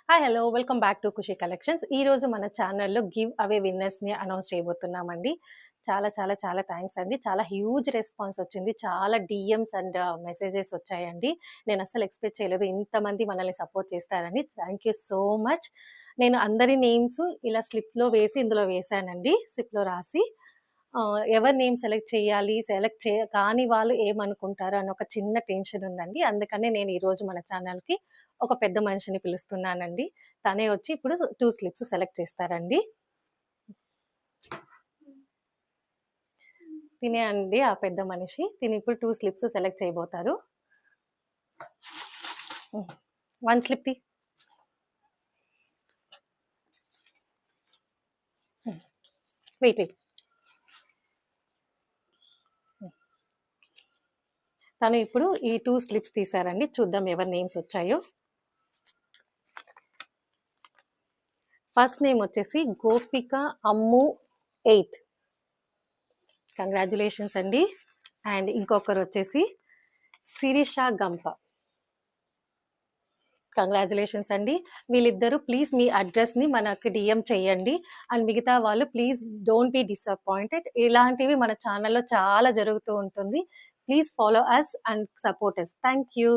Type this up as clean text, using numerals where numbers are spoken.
Hi hello welcome back to Khushi collections. ఈ రోజు మన ఛానల్లో గివ్ అవే విన్నర్స్ని అనౌన్స్ చేయబోతున్నామండి. చాలా చాలా చాలా థ్యాంక్స్ అండి. చాలా హ్యూజ్ రెస్పాన్స్ వచ్చింది. చాలా డిఎమ్స్ అండ్ మెసేజెస్ వచ్చాయండి. నేను అస్సలు ఎక్స్పెక్ట్ చేయలేదు ఇంతమంది మనల్ని సపోర్ట్ చేస్తారని. Thank you so much. నేను అందరి నేమ్స్ ఇలా స్లిప్లో వేసి ఇందులో వేశానండి. స్లిప్లో రాసి ఎవరి నేమ్ సెలెక్ట్ చేయాలి, కాని వాళ్ళు ఏమనుకుంటారు అని ఒక చిన్న టెన్షన్ ఉందండి. అందుకనే నేను ఈరోజు మన ఛానల్కి ఒక పెద్ద మనిషిని పిలుస్తున్నానండి. తనే వచ్చి ఇప్పుడు 2 స్లిప్స్ సెలెక్ట్ చేస్తారండి. తినే అండి ఆ పెద్ద మనిషి. తిని ఇప్పుడు 2 స్లిప్స్ సెలెక్ట్ చేయబోతారు. 1 స్లిప్ తి. వెయిట్. తను ఇప్పుడు ఈ 2 స్లిప్స్ తీశారండి. చూద్దాం ఎవరి నేమ్స్ వచ్చాయో. ఫస్ట్ నేమ్ వచ్చేసి గోపిక అమ్ము 8. కంగ్రాచులేషన్స్ అండి. అండ్ ఇంకొకరు వచ్చేసి శిరీష గంప. కంగ్రాచులేషన్స్ అండి. వీళ్ళిద్దరూ ప్లీజ్ మీ అడ్రస్ని మనకు డిఎం చేయండి. అండ్ మిగతా వాళ్ళు ప్లీజ్ డోంట్ బీ డిసప్పాయింటెడ్. ఇలాంటివి మన ఛానల్లో చాలా జరుగుతూ ఉంటుంది. Please follow us and support us. Thank you.